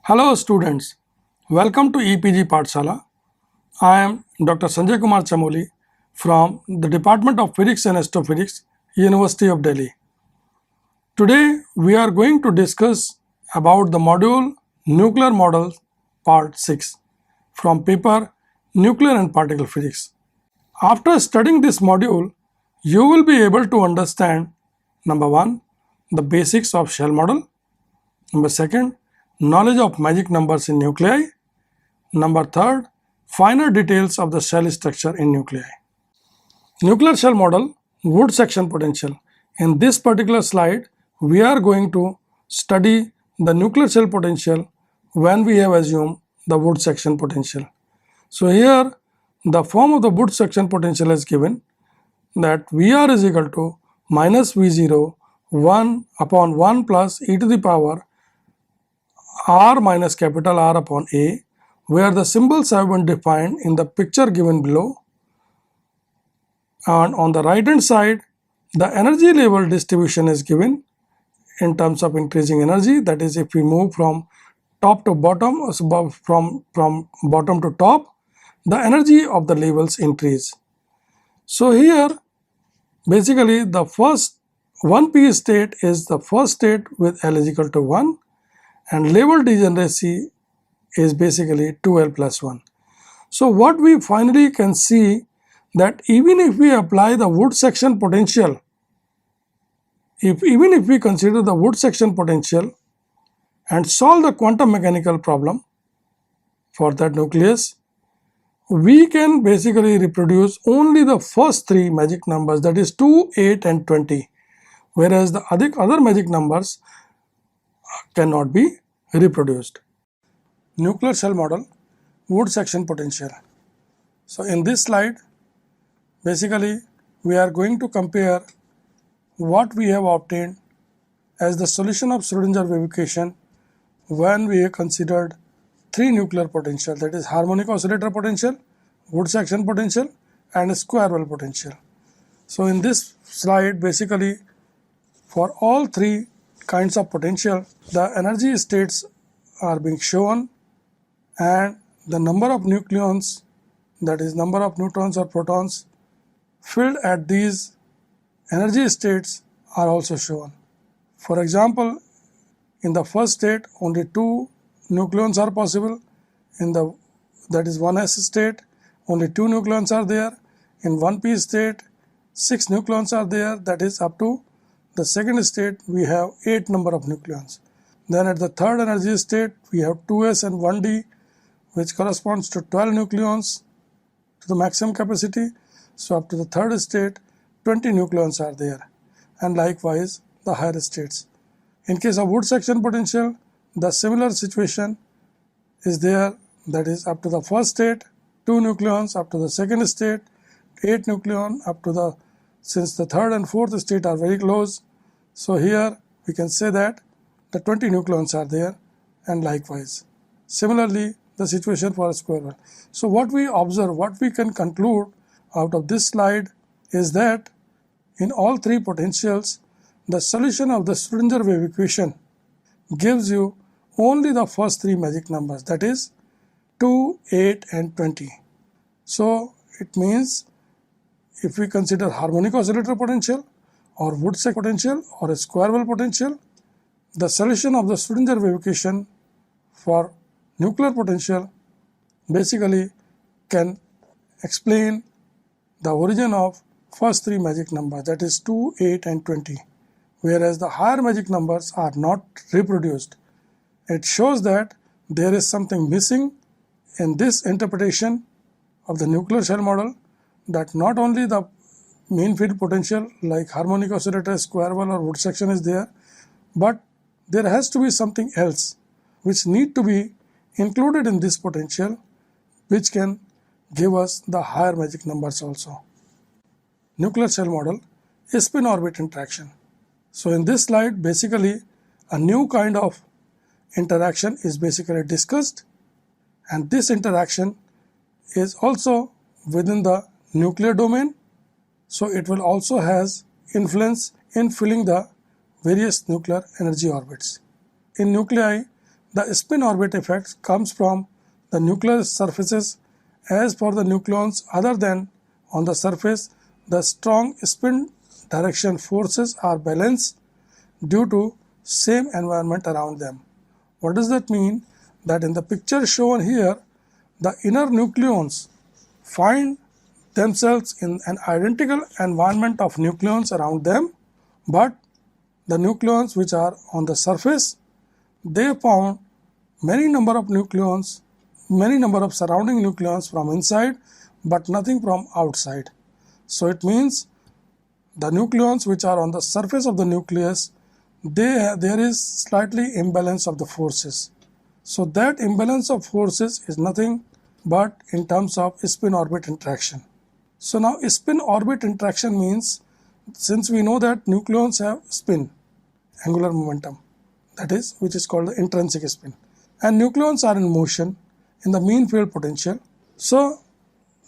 Hello students, welcome to EPG Pathshala. I am Dr. Sanjay Kumar Chamoli from the Department of Physics and Astrophysics, University of Delhi. Today we are going to discuss about the module Nuclear Model Part 6 from paper Nuclear and Particle Physics. After studying this module, you will be able to understand number 1, the basics of shell model, number 2, knowledge of magic numbers in nuclei, number 3, finer details of the shell structure in nuclei. Nuclear shell model, wood section potential. In this particular slide, we are going to study the nuclear shell potential when we have assumed the wood section potential. So here the form of the wood section potential is given that Vr is equal to minus V0 1 upon 1 plus e to the power R minus capital R upon A, where the symbols have been defined in the picture given below. And on the right hand side, the energy level distribution is given in terms of increasing energy. That is, if we move from top to bottom, from bottom to top, the energy of the levels increase. So here basically the first 1p state is the first state with L is equal to 1, and level degeneracy is basically 2L plus 1. So what we finally can see that even if we apply the wood section potential, even if we consider the wood section potential and solve the quantum mechanical problem for that nucleus, we can basically reproduce only the first three magic numbers, that is 2, 8 and 20, whereas the other magic numbers cannot be reproduced. Nuclear shell model, wood section potential. So in this slide, basically we are going to compare what we have obtained as the solution of Schrödinger wave equation when we have considered three nuclear potential, that is harmonic oscillator potential, wood section potential and square well potential. So in this slide, basically for all three kinds of potential, the energy states are being shown and the number of nucleons, that is number of neutrons or protons filled at these energy states are also shown. For example, in the first state only 2 nucleons are possible. In the, that is 1s state, only 2 nucleons are there. In 1p state, 6 nucleons are there, that is up to the second state we have 8 number of nucleons. Then at the third energy state we have 2s and 1d, which corresponds to 12 nucleons to the maximum capacity. So up to the third state 20 nucleons are there, and likewise the higher states. In case of wood section potential, the similar situation is there, that is up to the first state 2 nucleons, up to the second state 8 nucleon, up to the, since the third and fourth state are very close, so here we can say that the 20 nucleons are there, and likewise. Similarly, the situation for a square well. So what we observe, what we can conclude out of this slide is that in all three potentials, the solution of the Schrödinger wave equation gives you only the first three magic numbers, that is 2, 8 and 20. So it means if we consider harmonic oscillator potential or wood section potential or a square well potential, the solution of the Schrödinger wave equation for nuclear potential basically can explain the origin of first three magic numbers, that is 2, 8 and 20, whereas the higher magic numbers are not reproduced. It shows that there is something missing in this interpretation of the nuclear shell model, that not only the mean field potential like harmonic oscillator, square well or wood section is there, but there has to be something else which need to be included in this potential, which can give us the higher magic numbers also. Nuclear shell model, spin-orbit interaction. So in this slide, basically a new kind of interaction is basically discussed, and this interaction is also within the nuclear domain, so it will also has influence in filling the various nuclear energy orbits. In nuclei, the spin orbit effect comes from the nuclear surfaces. As for the nucleons other than on the surface, the strong spin direction forces are balanced due to same environment around them. What does that mean? That in the picture shown here, the inner nucleons find themselves in an identical environment of nucleons around them, but the nucleons which are on the surface, they found many number of nucleons, many number of surrounding nucleons from inside, but nothing from outside. So it means the nucleons which are on the surface of the nucleus, there is slightly imbalance of the forces. So that imbalance of forces is nothing but in terms of spin orbit interaction. So now spin orbit interaction means, since we know that nucleons have spin, angular momentum, that is, which is called the intrinsic spin, and nucleons are in motion in the mean field potential. So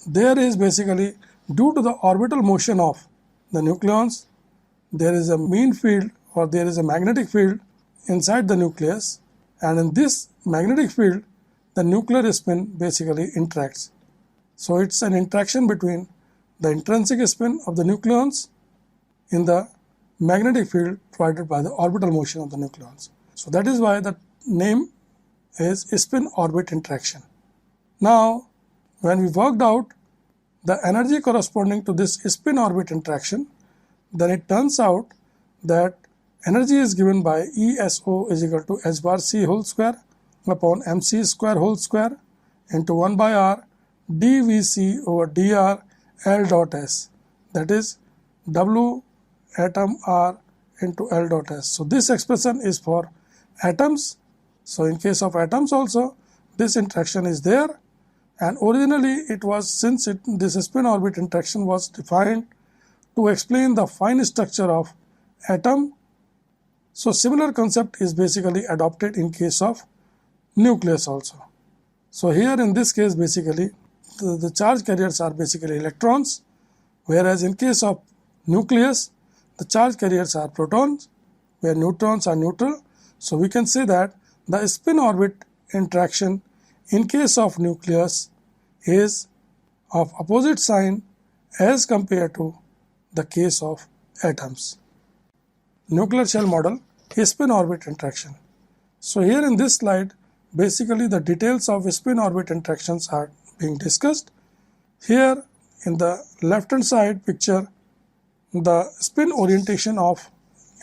there is basically, due to the orbital motion of the nucleons, there is a mean field or there is a magnetic field inside the nucleus, and in this magnetic field the nuclear spin basically interacts. So it's an interaction between the intrinsic spin of the nucleons in the magnetic field provided by the orbital motion of the nucleons. So that is why the name is spin orbit interaction. Now when we worked out the energy corresponding to this spin orbit interaction, then it turns out that energy is given by ESO is equal to h bar c whole square upon mc square whole square into 1 by r dvc over dr L dot s, that is W atom R into L dot s. So this expression is for atoms. So in case of atoms also, this interaction is there, and originally it was, since this spin orbit interaction was defined to explain the fine structure of atom. So similar concept is basically adopted in case of nucleus also. So here in this case basically the charge carriers are basically electrons, whereas in case of nucleus the charge carriers are protons, where neutrons are neutral. So we can say that the spin orbit interaction in case of nucleus is of opposite sign as compared to the case of atoms. Nuclear shell model, spin orbit interaction. So here in this slide basically the details of spin orbit interactions are being discussed. Here in the left hand side picture, the spin orientation of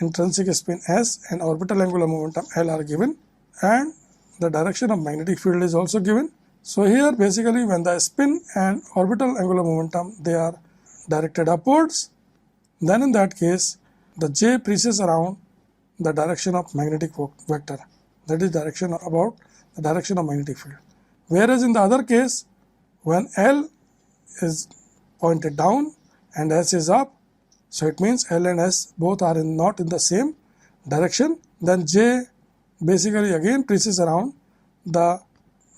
intrinsic spin S and orbital angular momentum L are given, and the direction of magnetic field is also given. So here basically when the spin and orbital angular momentum, they are directed upwards, then in that case the J precesses around the direction of magnetic vector, that is direction about the direction of magnetic field. Whereas in the other case, when L is pointed down and S is up, so it means L and S both are not in the same direction, then J basically again precesses around the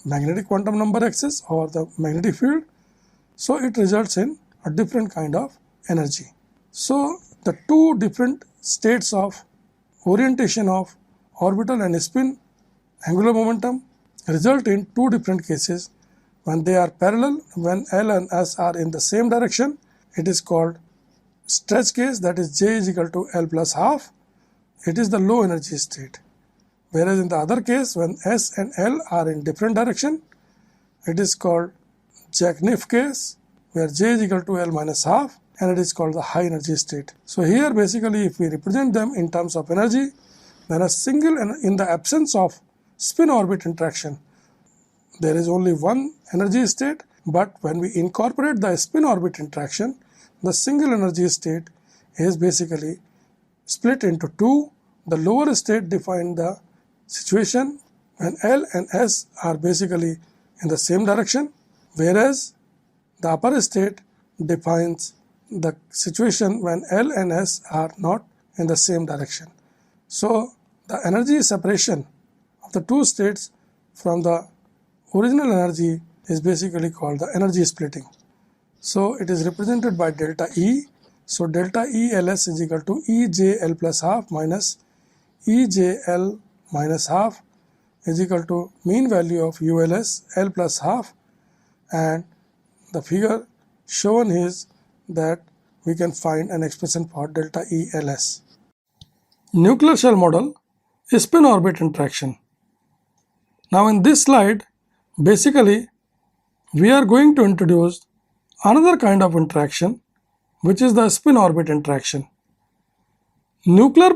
magnetic quantum number axis or the magnetic field. So it results in a different kind of energy. So the two different states of orientation of orbital and spin angular momentum result in two different cases. When they are parallel, when L and S are in the same direction, it is called stretch case, that is J is equal to L plus half. It is the low energy state. Whereas in the other case, when S and L are in different direction, it is called jackknife case, where J is equal to L minus half, and it is called the high energy state. So here basically if we represent them in terms of energy, then a single, in the absence of spin orbit interaction, there is only one energy state, but when we incorporate the spin orbit interaction, the single energy state is basically split into two. The lower state defines the situation when L and S are basically in the same direction, whereas the upper state defines the situation when L and S are not in the same direction. So the energy separation of the two states from the original energy is basically called the energy splitting. So it is represented by delta E. So delta E Ls is equal to EJL plus half minus EJL minus half is equal to mean value of ULS L plus half, and the figure shown is that we can find an expression for delta E LS. Nuclear shell model is spin-orbit interaction. Now in this slide, basically we are going to introduce another kind of interaction, which is the spin-orbit interaction. The nuclear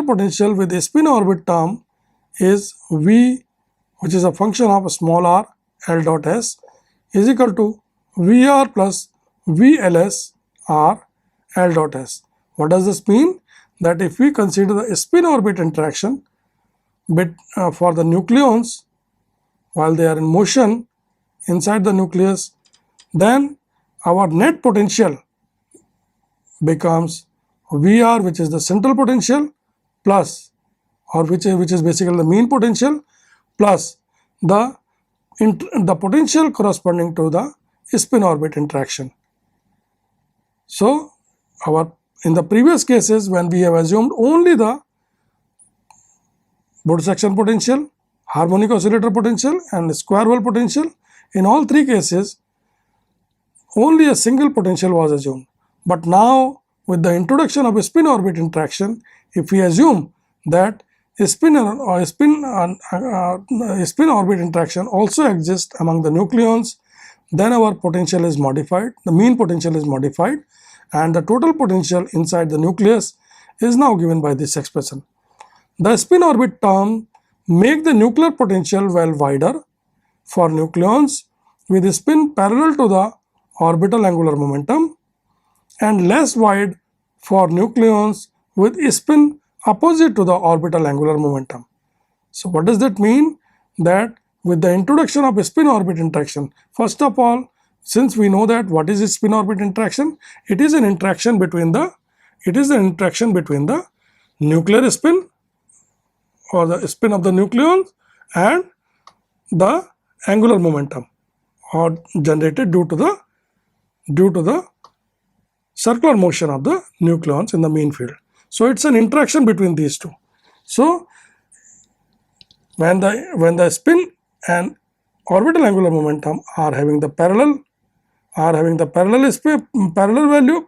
potential with a spin-orbit term is V, which is a function of small r L dot S, is equal to VR plus VLS r L dot S. What does this mean? That if we consider the spin-orbit interaction for the nucleons while they are in motion inside the nucleus, then our net potential becomes VR, which is the central potential, plus, or which is basically the mean potential, plus the potential corresponding to the spin-orbit interaction. So in the previous cases, when we have assumed only the Bode section potential, harmonic oscillator potential and square wave potential, in all three cases only a single potential was assumed. But now with the introduction of a spin-orbit interaction, if we assume that a spin-orbit interaction also exists among the nucleons, then our potential is modified, the mean potential is modified, and the total potential inside the nucleus is now given by this expression. The spin-orbit term make the nuclear potential well wider for nucleons with a spin parallel to the orbital angular momentum, and less wide for nucleons with a spin opposite to the orbital angular momentum. So what does that mean? That with the introduction of a spin-orbit interaction, first of all, since we know that what is a spin-orbit interaction, it is an interaction between the nuclear spin or the spin of the nucleons and the angular momentum or generated due to the circular motion of the nucleons in the mean field. So it's an interaction between these two. So when the spin and orbital angular momentum are having the parallel value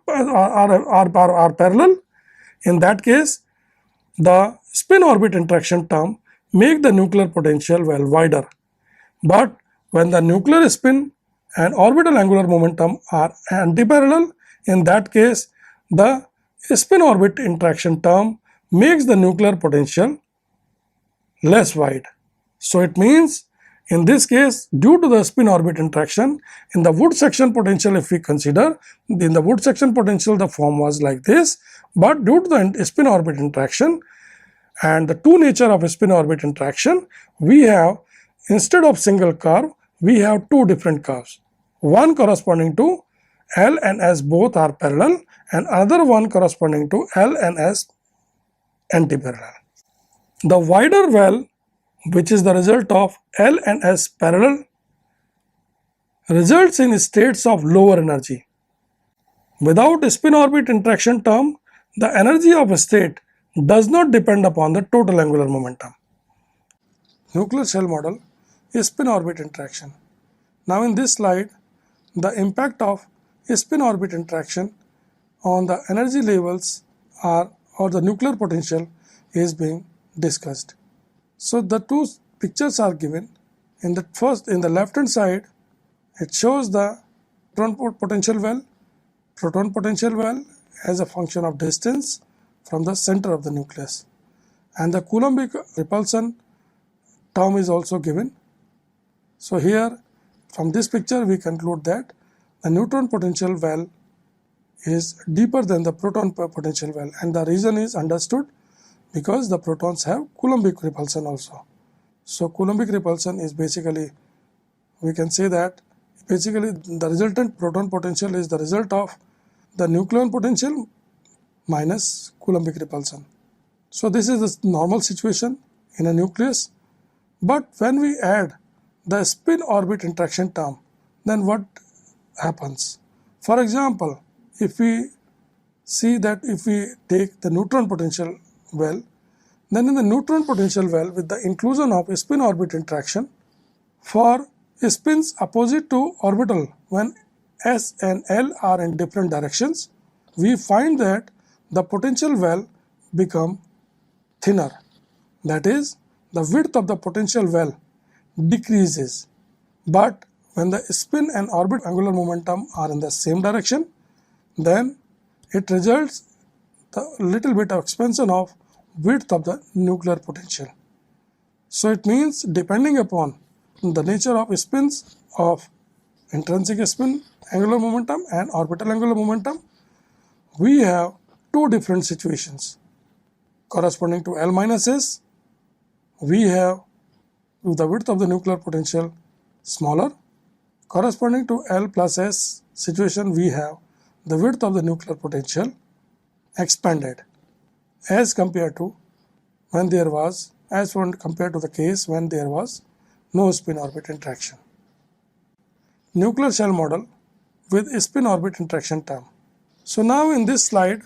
are parallel, in that case the spin orbit interaction term make the nuclear potential well wider. But when the nuclear spin and orbital angular momentum are antiparallel, in that case the spin orbit interaction term makes the nuclear potential less wide. So it means in this case, due to the spin orbit interaction, in the Wood section potential, if we consider, in the Wood section potential the form was like this, but due to the spin orbit interaction and the two nature of a spin orbit interaction, we have, instead of single curve, we have two different curves. One corresponding to L and S both are parallel, and another one corresponding to L and S antiparallel. The wider well, which is the result of L and S parallel, results in states of lower energy. Without a spin orbit interaction term, the energy of a state does not depend upon the total angular momentum. Nuclear shell model is spin orbit interaction. Now in this slide, the impact of a spin orbit interaction on the energy levels or the nuclear potential is being discussed. So the two pictures are given. In the left hand side, it shows the proton potential well as a function of distance from the center of the nucleus, and the Coulombic repulsion term is also given. So here from this picture we conclude that the neutron potential well is deeper than the proton potential well, and the reason is understood because the protons have Coulombic repulsion also. So Coulombic repulsion is basically, we can say that basically the resultant proton potential is the result of the nucleon potential minus Coulombic repulsion. So this is the normal situation in a nucleus. But when we add the spin orbit interaction term, then what happens? For example, if we see that if we take the neutron potential well, Then in the neutron potential well, with the inclusion of spin-orbit interaction for spins opposite to orbital when S and L are in different directions, we find that the potential well become thinner. That is, the width of the potential well decreases. But when the spin and orbit angular momentum are in the same direction, then it results the little bit of expansion of width of the nuclear potential. So it means, depending upon the nature of spins of intrinsic spin angular momentum and orbital angular momentum, we have two different situations. Corresponding to L minus S, we have the width of the nuclear potential smaller. Corresponding to L plus S situation, we have the width of the nuclear potential expanded as compared to when there was, compared to the case when there was no spin-orbit interaction. Nuclear shell model with spin-orbit interaction term. So now in this slide,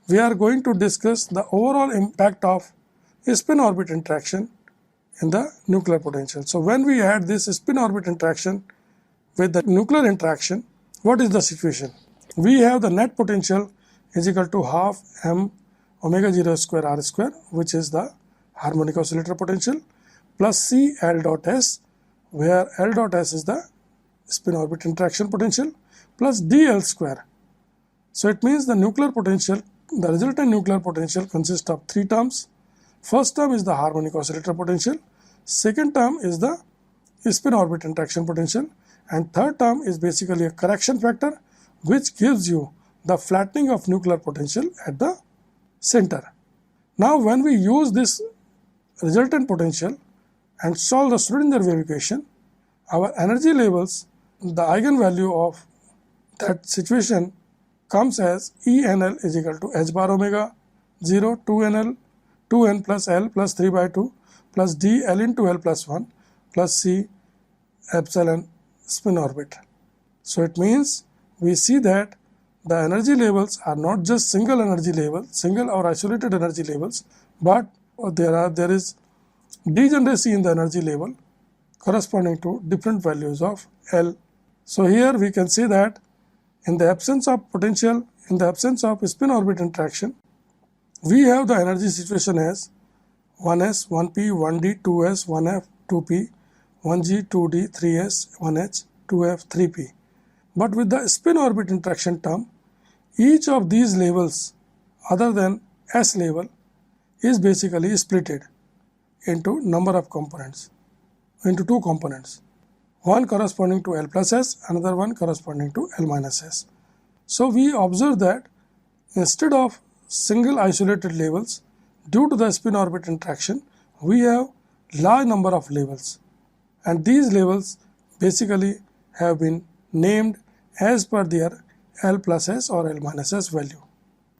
we are going to discuss the overall impact of spin-orbit interaction in the nuclear potential. So when we add this spin-orbit interaction with the nuclear interaction, what is the situation? We have the net potential is equal to half m omega 0 square r square, which is the harmonic oscillator potential, plus C L dot S, where L dot S is the spin-orbit interaction potential, plus dl square. So it means the nuclear potential, the resultant nuclear potential consists of three terms. First term is the harmonic oscillator potential, second term is the spin-orbit interaction potential, and third term is basically a correction factor which gives you the flattening of nuclear potential at the center. Now when we use this resultant potential and solve the Schrodinger wave equation, our energy levels, the eigenvalue of that situation comes as ENL is equal to h bar omega 0 2NL 2n plus L plus 3 by 2 plus d L into L plus 1 plus C epsilon spin orbit. So it means we see that the energy levels are not just single energy level, single or isolated energy levels, but there is degeneracy in the energy level corresponding to different values of L. So here we can see that in the absence of potential, in the absence of spin orbit interaction, we have the energy situation as 1s, 1p, 1d, 2s, 1f, 2p, 1g, 2d, 3s, 1h, 2f, 3p. But with the spin orbit interaction term, each of these levels other than S level is basically splitted into number of components, into two components, one corresponding to L plus S, another one corresponding to L minus S. So we observe that instead of single isolated levels, due to the spin orbit interaction, we have large number of levels, and these levels basically have been named as per their L plus S or L minus S value.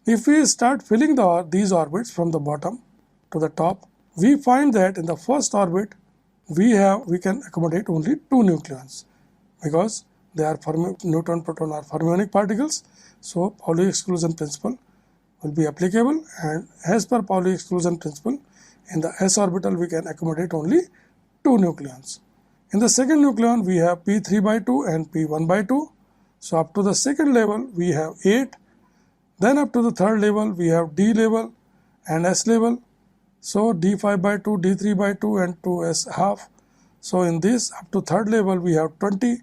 If we start filling these orbits from the bottom to the top, we find that in the first orbit we can accommodate only two nucleons because they are neutron proton are fermionic particles. So Pauli exclusion principle will be applicable, and as per Pauli exclusion principle, in the s orbital we can accommodate only two nucleons. In the second nucleon we have p3 by 2 and p1 by 2. So up to the second level we have 8. Then up to the third level we have d level and s level. So d5 by 2, d3 by 2 and 2s half. So in this up to third level we have 20.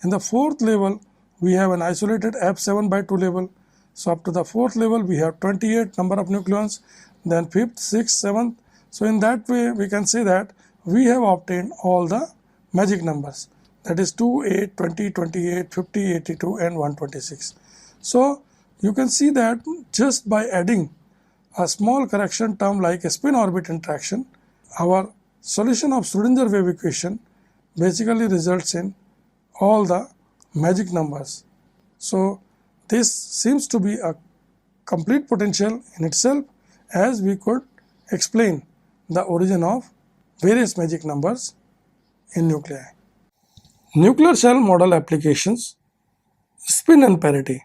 In the fourth level we have an isolated f7 by 2 level. So up to the fourth level we have 28 number of nucleons, then fifth, sixth, seventh. So in that way we can say that we have obtained all the magic numbers, that is 2, 8, 20, 28, 50, 82 and 126. So you can see that just by adding a small correction term like a spin orbit interaction, our solution of Schrodinger wave equation basically results in all the magic numbers. So this seems to be a complete potential in itself, as we could explain the origin of various magic numbers in nuclei. Nuclear shell model applications, spin and parity.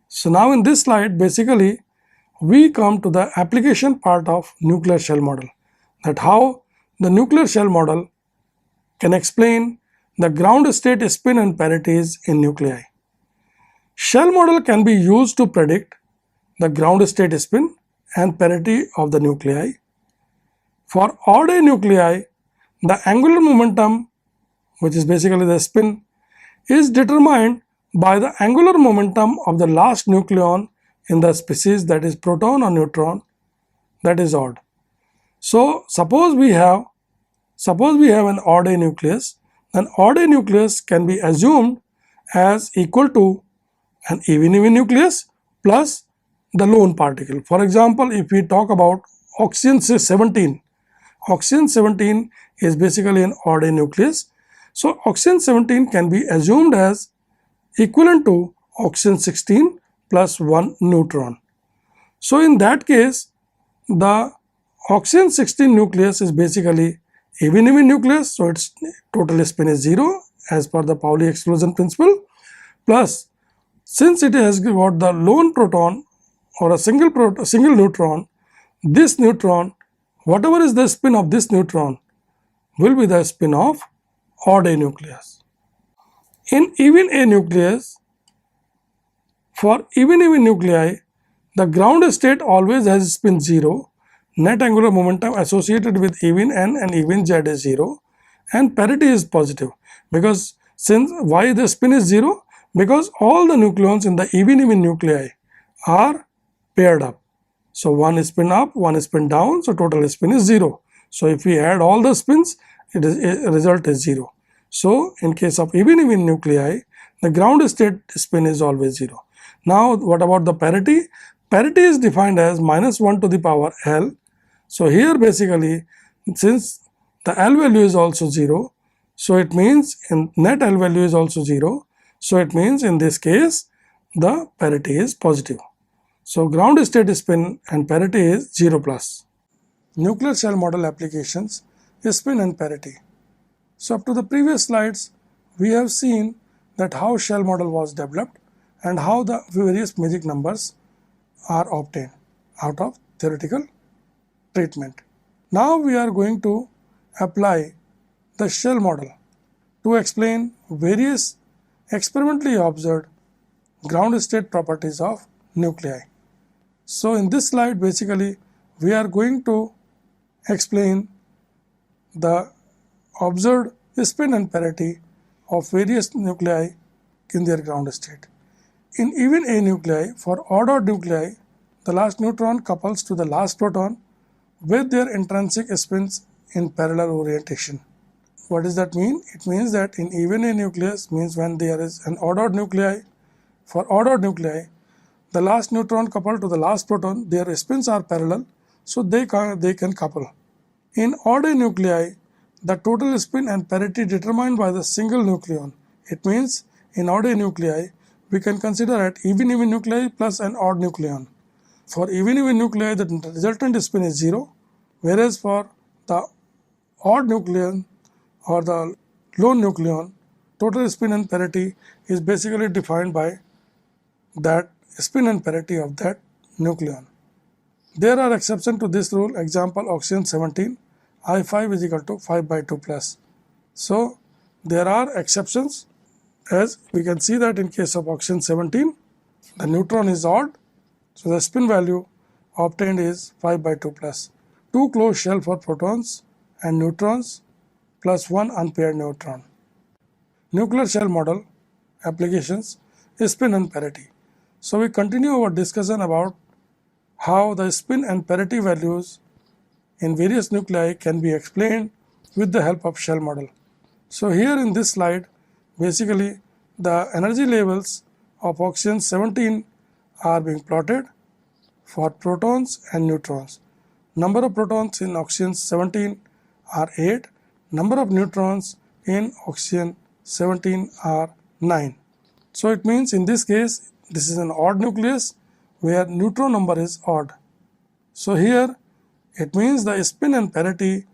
So now in this slide basically we come to the application part of nuclear shell model, that how the nuclear shell model can explain the ground state spin and parities in nuclei. Shell model can be used to predict the ground state spin and parity of the nuclei. For odd A nuclei, the angular momentum, which is basically the spin, is determined by the angular momentum of the last nucleon in the species, that is proton or neutron, that is odd. So suppose we have an odd A nucleus, then odd A nucleus can be assumed as equal to an even nucleus plus the lone particle. For example, if we talk about oxygen 17, oxygen 17 is basically an odd A nucleus. So oxygen 17 can be assumed as equivalent to oxygen 16 plus 1 neutron. So in that case, the oxygen 16 nucleus is basically even nucleus, so its total spin is 0 as per the Pauli exclusion principle, plus since it has got the lone proton or a single neutron, this neutron, whatever is the spin of this neutron, will be the spin of odd A nucleus. In even A nucleus, for even nuclei, the ground state always has spin 0, net angular momentum associated with even n and even z is 0, and parity is positive. Because since why the spin is 0? Because all the nucleons in the even nuclei are paired up. So one is spin up, one is spin down, so total spin is 0. So if we add all the spins, result is 0. So in case of even nuclei, the ground state spin is always 0. Now what about the parity? Parity is defined as minus 1 to the power L. So here basically, since the L value is also 0, so it means in net L value is also 0. So it means in this case, the parity is positive. So ground state spin and parity is 0 plus. Nuclear shell model applications, spin and parity. So up to the previous slides, we have seen that how shell model was developed and how the various magic numbers are obtained out of theoretical treatment. Now we are going to apply the shell model to explain various experimentally observed ground state properties of nuclei. So in this slide basically we are going to explain the observed spin and parity of various nuclei in their ground state. In even A nuclei, for odd nuclei, the last neutron couples to the last proton with their intrinsic spins in parallel orientation. What does that mean? It means that in even A nucleus means when there is an odd nuclei, for odd nuclei, the last neutron coupled to the last proton, their spins are parallel, so they can couple. In odd A nuclei, the total spin and parity determined by the single nucleon. It means in odd A nuclei, we can consider at even nuclei plus an odd nucleon. For even nuclei, the resultant spin is 0, whereas for the odd nucleon or the lone nucleon, total spin and parity is basically defined by that spin and parity of that nucleon. There are exceptions to this rule. Example, oxygen 17, I5 is equal to 5 by 2 plus. So there are exceptions, as we can see that in case of oxygen 17, the neutron is odd, so the spin value obtained is 5 by 2 plus. 2 closed shell for protons and neutrons plus 1 unpaired neutron. Nuclear shell model applications, spin and parity. So we continue our discussion about how the spin and parity values in various nuclei can be explained with the help of shell model. So here in this slide, basically the energy levels of oxygen 17 are being plotted for protons and neutrons. Number of protons in oxygen 17 are 8, number of neutrons in oxygen 17 are 9. So it means in this case, this is an odd nucleus where neutron number is odd. So here it means the spin and parity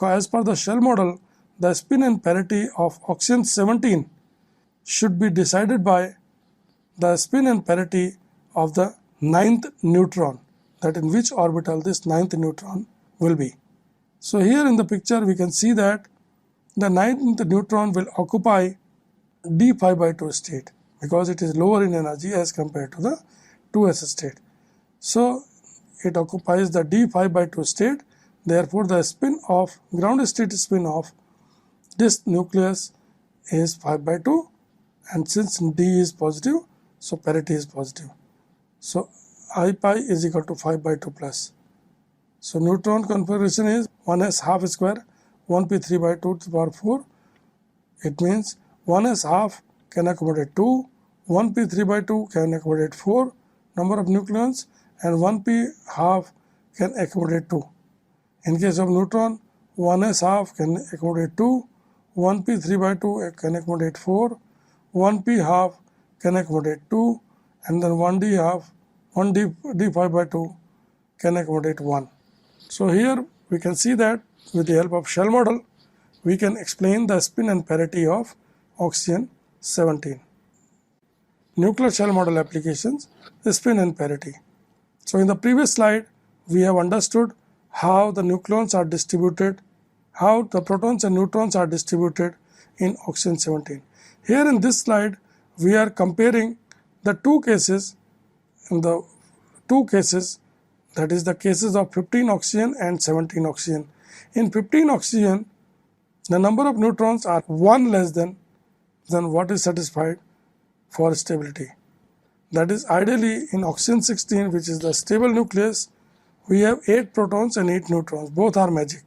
as per the shell model, the spin and parity of oxygen 17 should be decided by the spin and parity of the 9th neutron. that in which orbital this ninth neutron will be. So here in the picture we can see that the ninth neutron will occupy d pi by 2 state because it is lower in energy as compared to the 2s state. So it occupies the d pi by 2 state. Therefore, the spin of ground state spin of this nucleus is 5 by 2, and since d is positive, so parity is positive. So I pi is equal to 5 by 2 plus. So neutron configuration is 1s half square 1p 3 by 2 to the power 4. It means 1s half can accommodate 2, 1p 3 by 2 can accommodate 4 number of nucleons, and 1p half can accommodate 2. In case of neutron, 1s half can accommodate 2, 1p 3 by 2 can accommodate 4, 1p half can accommodate 2, and then 1d half, 1d 5 by 2 can accommodate 1. So here we can see that with the help of shell model, we can explain the spin and parity of oxygen 17. Nuclear shell model applications, spin and parity. So in the previous slide, we have understood how the nucleons are distributed, how the protons and neutrons are distributed in oxygen 17. Here in this slide, we are comparing the two cases, that is the cases of 15 oxygen and 17 oxygen. In 15 oxygen, the number of neutrons are 1 less than what is satisfied for stability. That is, ideally in oxygen 16, which is the stable nucleus, we have 8 protons and 8 neutrons, both are magic.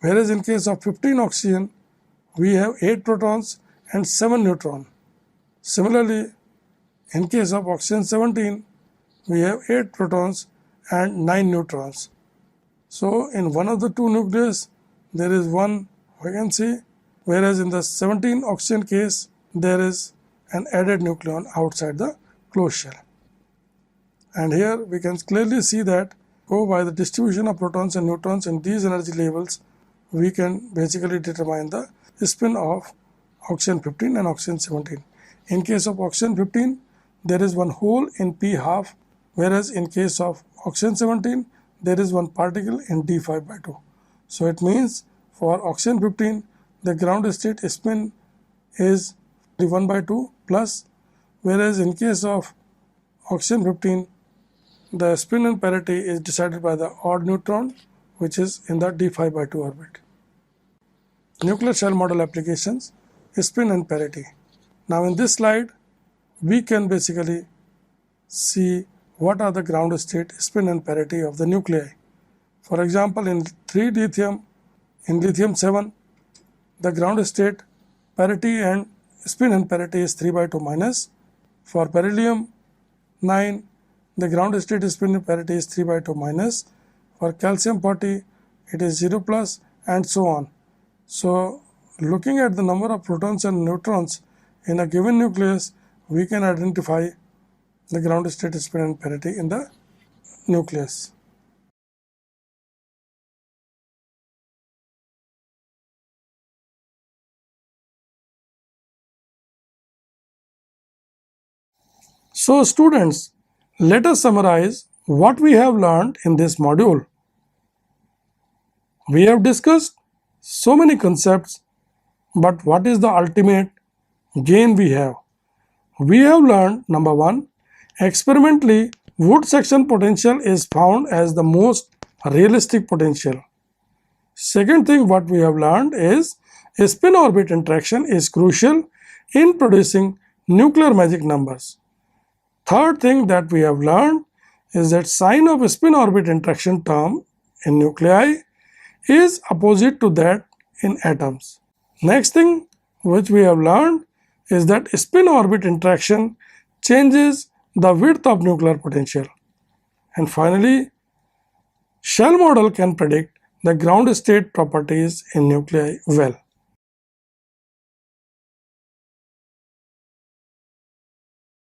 Whereas in case of 15 oxygen, we have 8 protons and 7 neutrons. Similarly, in case of oxygen 17, we have 8 protons and 9 neutrons. So in one of the two nucleus, there is one vacancy, whereas in the 17 oxygen case, there is an added nucleon outside the closed shell. And here we can clearly see that by the distribution of protons and neutrons in these energy levels, we can basically determine the spin of oxygen 15 and oxygen 17. In case of oxygen 15, there is one hole in p half, whereas in case of oxygen 17, there is one particle in d5 by 2. So it means for oxygen 15, the ground state spin is 1 by 2 plus, whereas in case of oxygen 15, the spin and parity is decided by the odd neutron, which is in the d5 by 2 orbit. Nuclear shell model applications, spin and parity. Now in this slide, we can basically see what are the ground state spin and parity of the nuclei. For example, in lithium 7, the ground state parity and spin and parity is 3 by 2 minus. For beryllium 9, the ground state spin and parity is 3 by 2 minus. For calcium 40, it is 0 plus, and so on. So looking at the number of protons and neutrons in a given nucleus, we can identify the ground state spin and parity in the nucleus. So students, let us summarize what we have learned in this module. We have discussed so many concepts, but what is the ultimate gain we have? We have learned, number 1, experimentally, Wood section potential is found as the most realistic potential. Second thing what we have learned is spin-orbit interaction is crucial in producing nuclear magic numbers. Third thing that we have learned is that sign of spin-orbit interaction term in nuclei is opposite to that in atoms. Next thing which we have learned is that spin-orbit interaction changes the width of nuclear potential. And finally, shell model can predict the ground state properties in nuclei well.